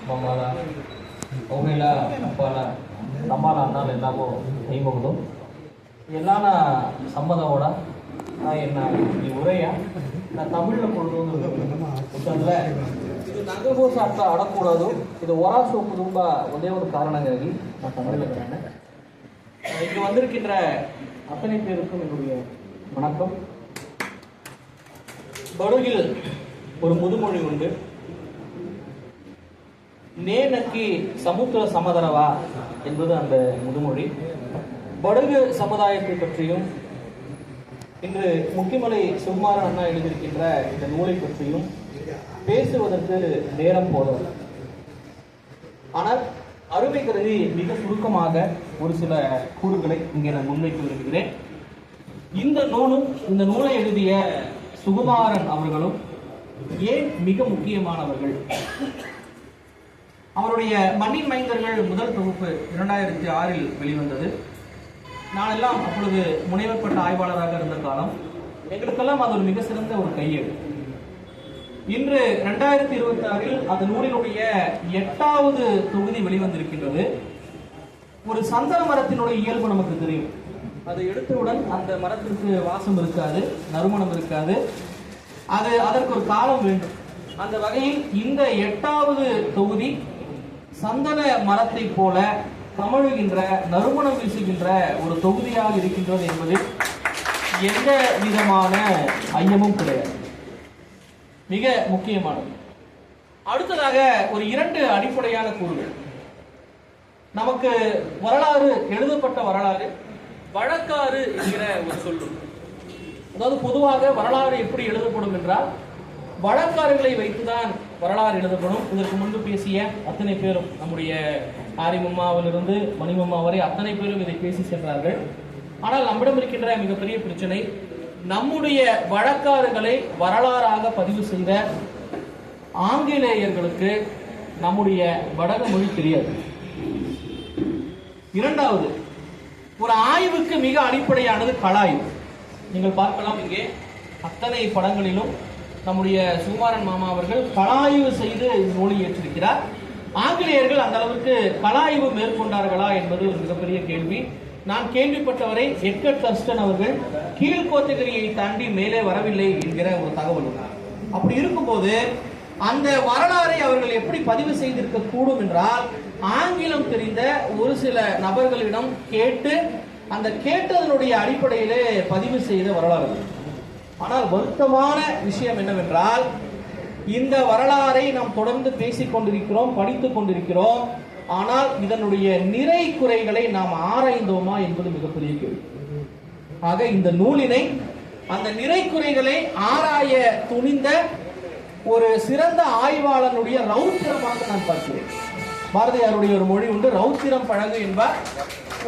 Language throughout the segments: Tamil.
ಮಮ್ಮಲ ಅವುಗಳ ಅಪ್ಪಲ ತಮ್ಮಲ ಅಣ್ಣಾలు ಎಲ್ಲಾಮೋ செய்யಬಹುದು எல்லான சம்மதோட நான் என்ன உரைய நான் தமிழில் கொண்டு வந்து ಇದು ನಗಬೋಸ ಅರ್ಥ ಆಡಕೂಡದು ಇದು ಹೊರಸೋಪು ತುಂಬ ಒಂದೇ ಒಂದು காரணங்காகி நான் தமிழில் இருக்கிறேன். இங்கே வந்திருக்கின்ற அத்தனை பேருக்கும் என்னுடைய வணக்கம். படுகில் ஒரு முதுமொழி உண்டு, நேனக்கி சமுத்திர சமதரவா என்பது அந்த முதுமொழி. படுகு சமுதாயத்தை பற்றியும் இன்று முக்கிமலை சுகுமாரன் அண்ணா எழுதியிருக்கின்ற இந்த நூலை பற்றியும் பேசுவதற்கு நேரம் போதவில்லை. ஆனால் அருமை கருதி மிக சுருக்கமாக ஒரு சில கூறுகளை இங்கே நான் முன்வைக்க விரும்புகிறேன். இந்த நூலை எழுதிய சுகுமாரன் அவர்களும் ஏன் மிக முக்கியமானவர்கள்? அவருடைய மண்ணின் மைந்தர்கள் முதல் தொகுப்பு 2006 வெளிவந்தது. நானெல்லாம் அப்பொழுது முனைவர் பட்ட ஆய்வாளராக இருந்த காலம். எங்களுக்கெல்லாம் அது ஒரு மிக சிறந்த ஒரு கையேடு. இன்று 2026 அந்த நூலினுடைய 8வது தொகுதி வெளிவந்திருக்கின்றது. ஒரு சந்தன மரத்தினுடைய இயல்பு நமக்கு தெரியும். அதை எடுத்தவுடன் அந்த மரத்திற்கு வாசம் இருக்காது, நறுமணம் இருக்காது. அதற்கு ஒரு காலம் வேண்டும். அந்த வகையில் இந்த 8வது தொகுதி சந்தன மரத்தை போல கமழுகின்ற, நறுமணம் வீசுகின்ற ஒரு தொகுதியாக இருக்கின்றது என்பதில் எந்த விதமான ஐயமும் கிடையாது. மிக முக்கியமானது. அடுத்ததாக ஒரு 2 அடிப்படையான கூறுகள். நமக்கு வரலாறு, எழுதப்பட்ட வரலாறு, வழக்காறு என்கிற ஒரு சொல்லு. அதாவது பொதுவாக வரலாறு எப்படி எழுதப்படும் என்றால் வழக்காறுகளை வைத்துதான் வரலாறு எழுதப்படும். இதற்கு முன்பு பேசிய அத்தனை பேரும், நம்முடைய ஆரிமம்மாவிலிருந்து மணிமம்மா வரை அத்தனை பேரும் இதை பேசி சென்றார்கள். ஆனால் நம்மிடம் இருக்கின்ற மிகப்பெரிய பிரச்சனை, நம்முடைய வழக்காறுகளை வரலாறாக பதிவு செய்த ஆங்கிலேயர்களுக்கு நம்முடைய வடக மொழி தெரியாது. இரண்டாவது, ஒரு ஆய்வுக்கு மிக அடிப்படையானது களஆய்வு. நீங்கள் பார்க்கலாம், இங்கே அத்தனை படங்களிலும் நம்முடைய சுகுமாரன் மாமா அவர்கள் களஆய்வு செய்து நூலை ஏற்றிருக்கிறார். ஆங்கிலேயர்கள் அந்த அளவுக்கு களஆய்வு மேற்கொண்டார்களா என்பது ஒரு மிகப்பெரிய கேள்வி. நான் கேள்விப்பட்டவரை எட்கர்ட் கர்ஸ்டன் அவர்கள் கீழ்கோத்தகிரியை தாண்டி மேலே வரவில்லை என்கிற ஒரு தகவல் உள்ளார். அப்படி இருக்கும்போது அந்த வரலாறை அவர்கள் எப்படி பதிவு செய்திருக்க கூடும் என்றால், ஆங்கிலம் தெரிந்த ஒரு சில நபர்களிடம் கேட்டு அந்த கேட்டதனுடைய அடிப்படையிலே பதிவு செய்த வரலாறு. ஆனால் வருத்தமான விஷயம் என்னவென்றால், இந்த வரலாறை நாம் தொடர்ந்து பேசிக் கொண்டிருக்கிறோம், படித்துக் கொண்டிருக்கிறோம். ஆனால் இதனுடைய நிறை குறைகளை நாம் ஆராய்ந்தோமா என்பது மிகப்பெரிய கேள்வி. ஆக இந்த நூலினை அந்த நிறை குறைகளை ஆராய துணிந்த ஒரு சிறந்த ஆய்வாளனுடைய ரௌத்திரமாக நான் பார்க்கிறேன். பாரதியாருடைய ஒரு மொழி உண்டு, ரௌத்திரம் பழகு என்பார்.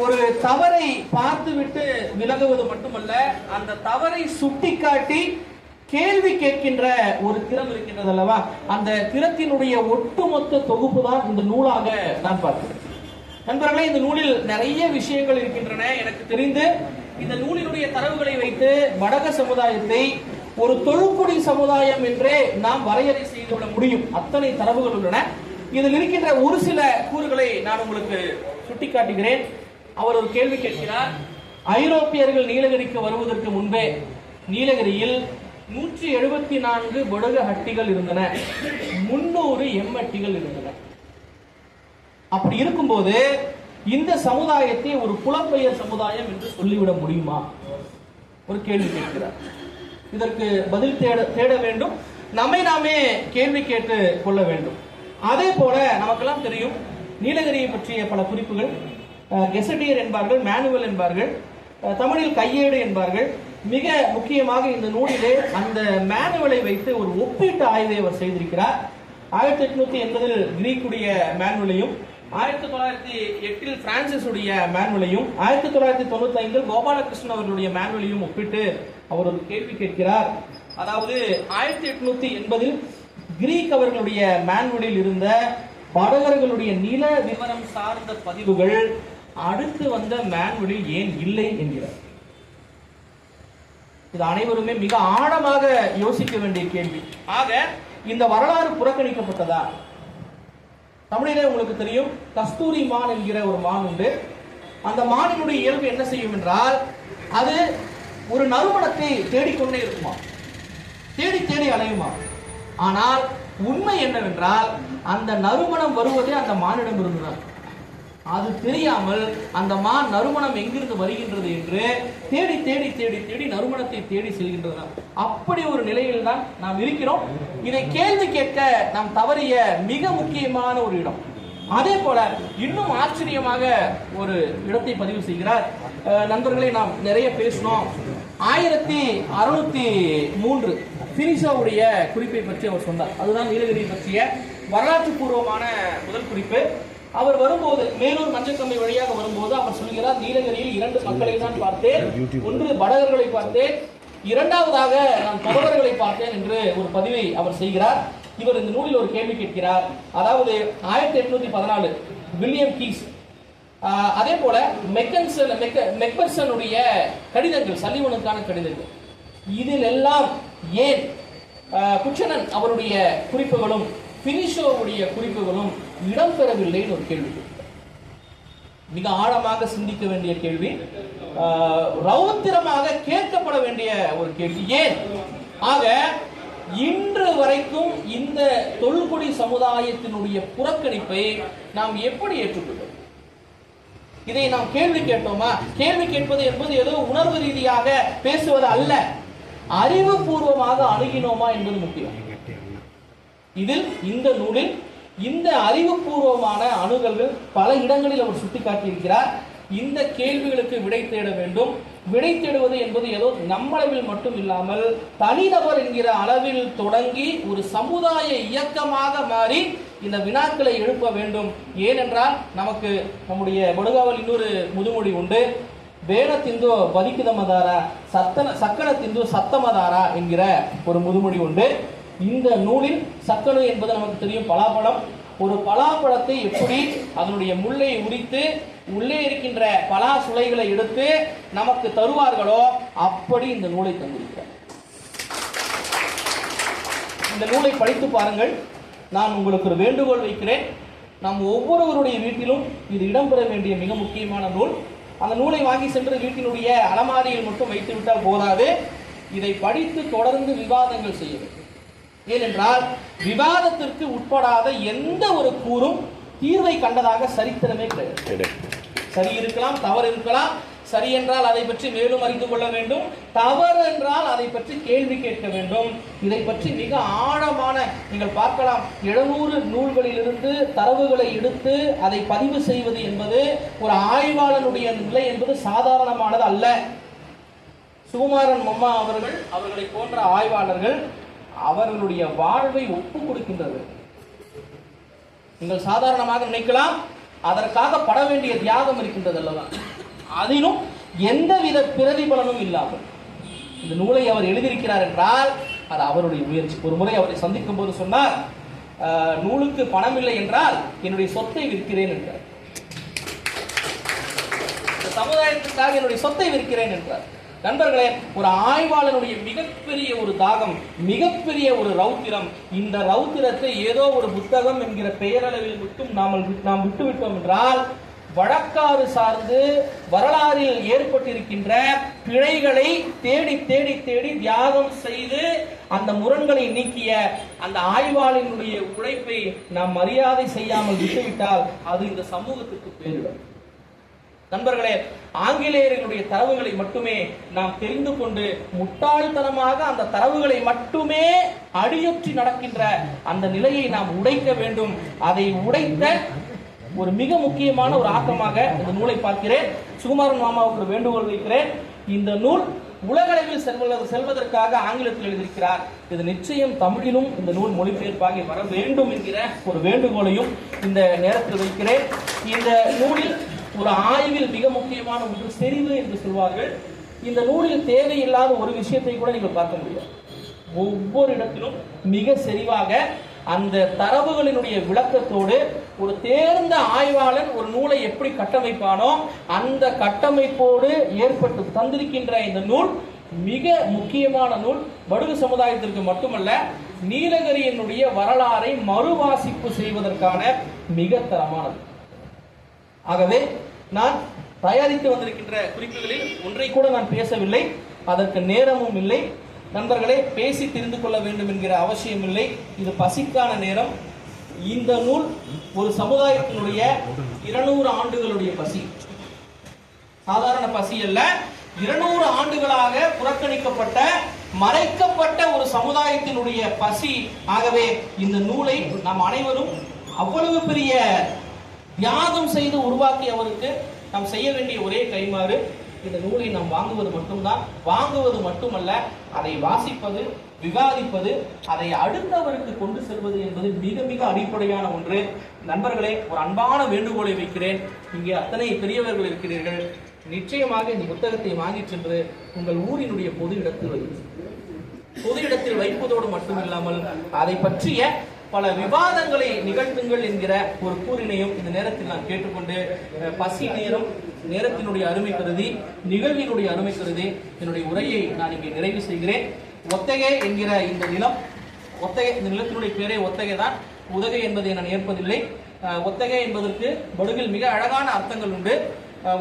ஒரு தவறை பார்த்துவிட்டு விலகுவது மட்டுமல்ல, அந்த தவறை சுட்டிக்காட்டி கேள்வி கேட்கின்ற ஒரு திறம் இருக்கின்றது அல்லவா, அந்த திறத்தினுடைய ஒட்டுமொத்த தொகுப்பு தான் இந்த நூலாக நான் பார்க்கிறேன். நண்பர்களே, இந்த நூலில் நிறைய விஷயங்கள் இருக்கின்றன. எனக்கு தெரிந்து இந்த நூலினுடைய தரவுகளை வைத்து வடக சமுதாயத்தை ஒரு தொழுக்குடி சமுதாயம் என்றே நாம் வரையறை செய்துவிட முடியும். அத்தனை தரவுகள் உள்ளன. இதில் இருக்கின்ற ஒரு சில கூறுகளை நான் உங்களுக்கு சுட்டிக்காட்டுகிறேன். அவர் ஒரு கேள்வி கேட்கிறார். ஐரோப்பியர்கள் நீலகிரிக்கு வருவதற்கு முன்பே நீலகிரியில் 174 படுக ஹட்டிகள் இருந்தன, 300 எம்மட்டிகள் இருந்தன. அப்படி இருக்கும்போது இந்த சமுதாயத்தை ஒரு புலம்பெயர் சமுதாயம் என்று சொல்லிவிட முடியுமா? ஒரு கேள்வி கேட்கிறார். இதற்கு பதில் தேட வேண்டும், நம்மை நாமே கேள்வி கேட்டு கொள்ள வேண்டும். அதே போல நமக்கெல்லாம் தெரியும், நீலகிரியை பற்றிய பல குறிப்புகள் கெசட்டியர் என்பார்கள், மேனுவல் என்பார்கள், தமிழில் கையேடு என்பார்கள். மிக முக்கியமாக இந்த நூலிலே அந்த மேனுவலை வைத்து ஒரு ஒப்பீட்டு ஆய்வை அவர் செய்திருக்கிறார். 1880 கிரீக்குடைய மேனுவலையும், 1908 பிரான்சிஸ் உடைய மேனுவலையும், 1995 கோபாலகிருஷ்ணன் அவர்களுடைய மேனுவலையும் ஒப்பிட்டு அவர் ஒரு கேள்வி கேட்கிறார். அதாவது 1880 கிரீக் அவர்களுடைய மேனுவலில் இருந்த படகர்களுடைய நில விவரம் சார்ந்த பதிவுகள் அடுத்து வந்த மேனுவலில் ஏன் இல்லை என்கிறார். இது அனைவருமே மிக ஆழமாக யோசிக்க வேண்டிய கேள்வி. ஆக இந்த வரலாறு புறக்கணிக்கப்பட்டதா? தமிழிலே உங்களுக்கு தெரியும் கஸ்தூரி மான் என்கிற ஒரு மான் உண்டு. அந்த மானினுடைய இயல்பு என்ன செய்யும் என்றால், அது ஒரு நறுமணத்தை தேடிக்கொண்டே இருக்குமா, தேடி தேடி அலையுமா. ஆனால் உண்மை என்னவென்றால், அந்த நறுமணம் வருவதே அந்த மானிடம் இருந்துதான். அது தெரியாமல் அந்த மான் நறுமணம் எங்கிருந்து வருகின்றது என்று தேடி தேடி தேடி தேடி நறுமணத்தை தேடி செல்கின்றது. அப்படி ஒரு நிலையில் தான் நாம் இருக்கிறோம். இதை கேள்வி கேட்க நாம் தவறிய மிக முக்கியமான ஒரு இடம். அதே போல இன்னும் ஆச்சரியமாக ஒரு இடத்தை பதிவு செய்கிறார். நண்பர்களை நாம் நிறைய பேசணும். 1603 பினிஷாவுடைய குறிப்பை பற்றி அவர் சொன்னார். அதுதான் நீலகிரி பற்றிய வரலாற்று பூர்வமான முதல் குறிப்பு. அவர் வரும்போது மேலூர் மஞ்சக்கம்பை வழியாக வரும்போது அவர் சொல்கிறார், நீலகிரியில் 2 மக்களை தான் பார்த்தேன். ஒன்று படகர்களை பார்த்தேன், இரண்டாவதாக நான் படவர்களை பார்த்தேன் என்று ஒரு பதிவை அவர் செய்கிறார். இவர் இந்த நூலில் ஒரு கேள்வி கேட்கிறார். அதாவது 1814 வில்லியம் கீஸ், அதே போல மெக்பர்சனுடைய கடிதங்கள், சல்லிவனுக்கான கடிதங்கள், இதில் எல்லாம் ஏன் குச்சனன் அவருடைய குறிப்புகளும் பினிஷோவுடைய குறிப்புகளும் இடம்பெறவில்லைன்னு ஒரு கேள்வி. மிக ஆழமாக சிந்திக்க வேண்டிய கேள்வி, ரௌத்திரமாக கேட்கப்பட வேண்டிய ஒரு கேள்வி. ஏன்? ஆக இன்று வரைக்கும் இந்த தொல்குடி சமுதாயத்தினுடைய புறக்கணிப்பை நாம் எப்படி ஏற்றுக்கொள்வோம்? இதை நாம் கேள்வி கேட்டோமா? கேள்வி கேட்பது என்பது ஏதோ உணர்வு ரீதியாக பேசுவது அல்ல, அறிவுபூர்வமாக அணுகினோமா என்பது முக்கியம். இதில் இந்த நூலில் இந்த அறிவுபூர்வமான அணுகல்கள் பல இடங்களில் அவர் சுட்டிக்காட்டியிருக்கிறார். இந்த கேள்விகளுக்கு விடை தேட வேண்டும். விடை தேடுவது என்பது ஏதோ நம்மளவில் மட்டும் இல்லாமல் தனிநபர் என்கிற அளவில் தொடங்கி ஒரு சமுதாய இயக்கமாக மாறி இந்த வினாக்களை எழுப்ப வேண்டும். ஏனென்றால் நமக்கு நம்முடைய படுகாவல் இன்னொரு முதுமொழி உண்டு, வேண திந்தோ பதிக்குதமதாரா சக்கன திந்தோ சத்தமதாரா என்கிற ஒரு முதுமொழி உண்டு. இந்த நூலில் சக்கனு என்பது நமக்கு தெரியும், பலாப்பழம். ஒரு பலாப்பழத்தை எப்படி அதனுடைய முள்ளை உரித்து உள்ளே இருக்கின்ற பலா சுளைகளை எடுத்து நமக்கு தருவார்களோ அப்படி இந்த நூலை தந்திருக்கிறார். இந்த நூலை படித்து பாருங்கள். நான் உங்களுக்கு ஒரு வேண்டுகோள் வைக்கிறேன். நாம் ஒவ்வொருவருடைய வீட்டிலும் இது இடம்பெற வேண்டிய மிக முக்கியமான நூல். அந்த நூலை வாங்கி சென்று வீட்டினுடைய அலமாரியில் மட்டும் வைத்து விட்டால் போதாது, இதை படித்து தொடர்ந்து விவாதங்கள் செய்ய வேண்டும். ஏனென்றால் விவாதத்திற்கு உட்படாத எந்த ஒரு கூறும் தீர்வை கண்டதாக சரித்திரமே கிடையாது. சரி இருக்கலாம், தவறு இருக்கலாம். சரி என்றால் அதை பற்றி மேலும் அறிந்து கொள்ள வேண்டும், தவறு என்றால் அதை பற்றி கேள்வி கேட்க வேண்டும். இதை பற்றி மிக ஆழமான, நீங்கள் பார்க்கலாம், 700 நூல்களிலிருந்து தரவுகளை எடுத்து அதை பதிவு செய்வது என்பது ஒரு ஆய்வாளனுடைய நிலை என்பது சாதாரணமானது அல்ல. சுகுமாரன் மம்மா அவர்களை போன்ற ஆய்வாளர்கள் அவர்களுடைய வாழ்வை ஒப்பு கொடுக்கின்றது. நீங்கள் சாதாரணமாக நினைக்கலாம், அதற்காக பட வேண்டிய தியாகம் இருக்கின்றது அல்லவா? அதிலும் எந்தவித பிரதிபலனும் இல்லாமல் இந்த நூலை அவர் எழுதியிருக்கிறார் என்றால் அது அவருடைய முயற்சி. ஒரு முறை அவரை சந்திக்கும் போது சொன்னார், நூலுக்கு பணம் இல்லை என்றால் என்னுடைய சொத்தை விற்கிறேன் என்றார். சமுதாயத்திற்காக என்னுடைய சொத்தை விற்கிறேன் என்றார். நண்பர்களே, ஒரு ஆய்வாளனுடைய மிகப்பெரிய ஒரு தாகம், மிகப்பெரிய ஒரு ரௌத்திரம். இந்த ரௌத்திரத்தை ஏதோ ஒரு புத்தகம் என்கிற பெயரளவில் மட்டும் நாம் விட்டுவிட்டோம் என்றால் வழக்காறு சார்ந்து வரலாறில் ஏற்பட்டிருக்கின்ற பிழைகளை தேடி தேடி தேடி தியாகம் செய்து அந்த முரண்களை நீக்கிய அந்த ஆய்வாளனுடைய உழைப்பை நாம் மரியாதை செய்யாமல் விட்டுவிட்டால் அது இந்த சமூகத்துக்கு பேரிடும். நண்பர்களே, ஆங்கிலேயர்களுடைய தரவுகளை மட்டுமே நாம் தெரிந்து கொண்டு முட்டாள்தனமாக அந்த தரவுகளை மட்டுமே அடியொற்றி நடக்கின்ற அந்த நிலையை நாம் உடைக்க வேண்டும். அதை உடைத்த ஒரு மிக முக்கியமான ஒரு ஆக்கமாக இந்த நூலை பார்க்கிறேன். சுகுமாரன் மாமாவுக்கு ஒரு வேண்டுகோள் வைக்கிறேன். இந்த நூல் உலகளவில் செல்வதற்காக ஆங்கிலத்தில் எழுதியிருக்கிறார். இது நிச்சயம் தமிழிலும் இந்த நூல் மொழிபெயர்ப்பாகி வர வேண்டும் என்கிற ஒரு வேண்டுகோளையும் இந்த நேரத்தில் வைக்கிறேன். இந்த நூலில் ஒரு ஆய்வில் மிக முக்கியமான ஒன்று செறிவு என்று சொல்வார்கள். இந்த நூலில் தேவையில்லாத ஒரு விஷயத்தை கூட நீங்கள் பார்க்க முடியாது. ஒவ்வொரு இடத்திலும் மிக செறிவாக அந்த தரவுகளினுடைய விளக்கத்தோடு ஒரு தேர்ந்த ஆய்வாளன் ஒரு நூலை எப்படி கட்டமைப்பானோ அந்த கட்டமைப்போடு ஏற்பட்டு தந்திருக்கின்ற இந்த நூல் மிக முக்கியமான நூல். படுகு சமுதாயத்திற்கு மட்டுமல்ல, நீலகிரியினுடைய வரலாறை மறுவாசிப்பு செய்வதற்கான மிக தரமானது. ஆகவே நான் தயாரித்து வந்திருக்கின்ற குறிப்புகளில் ஒன்றை கூட நான் பேசவில்லை, அதற்கு நேரமும் இல்லை. நண்பர்களே, பேசி தெரிந்து கொள்ள வேண்டும் என்கிற அவசியம் இல்லை. இது பசிக்கான நேரம். இந்த நூல் ஒரு சமுதாயத்தினுடைய 200 ஆண்டுகளுடைய பசி, சாதாரண பசி அல்ல. 200 ஆண்டுகளாக புறக்கணிக்கப்பட்ட, மறைக்கப்பட்ட ஒரு சமுதாயத்தினுடைய பசி. ஆகவே இந்த நூலை நாம் அனைவரும் அவ்வளவு பெரிய தியாகம் செய்து உருவாக்கியவருக்கு நாம் செய்ய வேண்டிய ஒரே கைமாறு இந்த நூலை நாம் வாங்குவது மட்டும்தான். வாங்குவது மட்டுமல்ல, அதை வாசிப்பது, விவாதிப்பது, அதை அடுத்தவருக்கு கொண்டு செல்வது என்பது மிக மிக அடிப்படையான ஒன்று. நண்பர்களே, ஒரு அன்பான வேண்டுகோளை வைக்கிறேன். இங்கே அத்தனை பெரியவர்கள் இருக்கிறீர்கள். நிச்சயமாக இந்த புத்தகத்தை வாங்கி சென்று உங்கள் ஊரினுடைய பொது இடத்தில் வைப்பதோடு மட்டுமில்லாமல் அதை பற்றிய பல விவாதங்களை நிகழ்த்துங்கள் என்கிற ஒரு கூறினையும் இந்த நேரத்தில் நான் கேட்டுக்கொண்டு, பசி நேரத்தினுடைய அருமை கருதி, நிகழ்வினுடைய அருமை கருதி என்னுடைய உரையை நான் இங்கே நிறைவு செய்கிறேன். ஒத்தகை என்கிற இந்த நிலம், இந்த நிலத்தினுடைய பேரே ஒத்தகை தான். உதகை என்பதை நான் ஏற்பதில்லை. ஒத்தகை என்பதற்கு படுகில் மிக அழகான அர்த்தங்கள் உண்டு.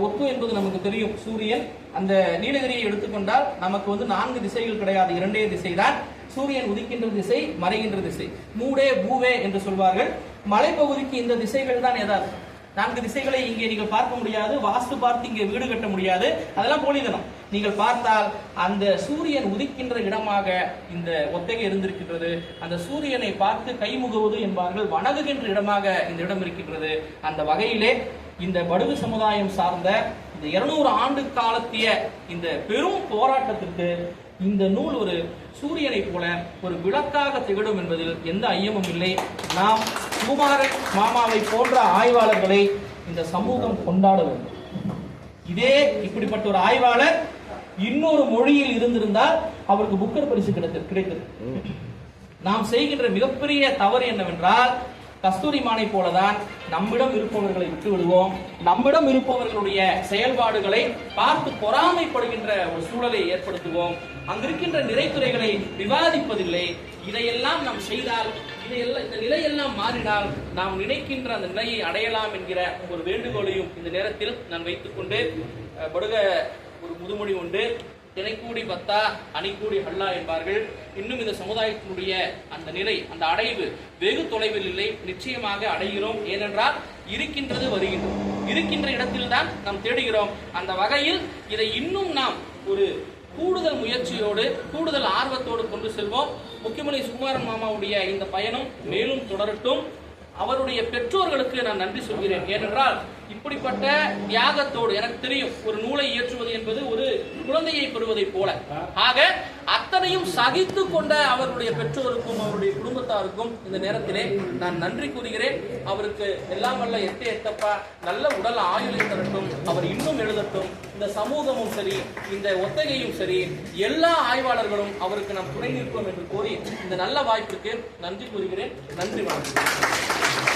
ஒத்து என்பது நமக்கு தெரியும், சூரியன். அந்த நீலகிரியை எடுத்துக்கொண்டால் நமக்கு 4 திசைகள் கிடையாது, 2 திசை தான். சூரியன் உதிக்கின்ற திசை, மறைகின்ற திசை. மூடே பூவே என்று சொல்வார்கள். மலைப்பகுதிக்கு இந்த திசைகள் தான் யதார்த்தம். 4 திசைகளை இங்கே நீங்கள் பார்க்க முடியாது. வாஸ்து பார்த்து இங்கே வீடு கட்ட முடியாது. அதெல்லாம் போலிதனம். நீங்கள் பார்த்தால் அந்த சூரியன் உதிக்கின்ற இடமாக இந்த ஒத்தகை இருந்திருக்கின்றது. அந்த சூரியனை பார்த்து கைமுகுவது என்பார்கள், வணங்குகின்ற இடமாக இந்த இடம் இருக்கின்றது. அந்த வகையிலே இந்த படுகு சமுதாயம் சார்ந்த இந்த 200 ஆண்டு காலத்திய இந்த பெரும் போராட்டத்திற்கு இந்த நூல் ஒரு சூரியனை போல ஒரு விளக்காக திகழும் என்பதில் எந்த ஐயமும் இல்லை. நாம் சுகுமாரன் மாமாவை போன்ற ஆய்வாளர்களை இந்த சமூகம் கொண்டாட வேண்டும். இதே இப்படிப்பட்ட ஒரு ஆய்வாளர் இன்னொரு மொழியில் இருந்திருந்தால் அவருக்கு புக்கர் பரிசு கிடைத்தது. நாம் செய்கின்ற மிகப்பெரிய தவறு என்னவென்றால், கஸ்தூரிமானை போலதான் நம்மிடம் இருப்பவர்களை விட்டு விடுவோம். நம்மிடம் இருப்பவர்களுடைய செயல்பாடுகளை பார்த்து பொறாமைப்படுகின்ற ஒரு சூழலை ஏற்படுத்துவோம். அங்கிருக்கின்ற நிறைத்துறைகளை விவாதிப்பதில்லை. இதையெல்லாம் நாம் செய்தால், இந்த நிலையெல்லாம் மாறினால் நாம் நினைக்கின்ற அந்த நிலையை அடையலாம் என்கிற ஒரு வேண்டுகோளையும் இந்த நேரத்தில் நான் வைத்துக் கொண்டு, படுக ஒரு முதுமொழி உண்டு, தினைக்கூடி பத்தா அணிக்கூடி ஹல்லா என்பார்கள். இன்னும் இந்த சமுதாயத்தினுடைய அந்த நிலை, அந்த அடைவு வெகு தொலைவில் இல்லை. நிச்சயமாக அடைகிறோம். ஏனென்றால் இருக்கின்றது வருகின்றது, இருக்கின்ற இடத்தில் தான் நாம் தேடுகிறோம். அந்த வகையில் இதை இன்னும் நாம் ஒரு கூடுதல் முயற்சியோடு, கூடுதல் ஆர்வத்தோடு கொண்டு செல்வோம். முக்கியமணி சுகுமாரன் மாமாவுடைய இந்த பயணம் மேலும் தொடரட்டும். அவருடைய பெற்றோர்களுக்கு நான் நன்றி சொல்கிறேன். ஏனென்றால் இப்படிப்பட்ட தியாகத்தோடு, எனக்கு தெரியும் ஒரு நூலை இயற்றுவது என்பது ஒரு குழந்தையை பெறுவதை போல. ஆக அத்தனையும் சகித்து கொண்ட அவருடைய பெற்றோருக்கும் அவருடைய குடும்பத்தாருக்கும் இந்த நேரத்திலே நான் நன்றி கூறுகிறேன். அவருக்கு எல்லாம் வல்ல எட்டப்பா நல்ல உடல் ஆயுளை தரட்டும். அவர் இன்னும் எழுதட்டும். இந்த சமூகமும் சரி, இந்த ஒத்தகையும் சரி, எல்லா ஆய்வாளர்களும் அவருக்கு நாம் துணை நிற்போம் என்று கூறி இந்த நல்ல வாய்ப்புக்கு நன்றி கூறுகிறேன். நன்றி, வணக்கம்.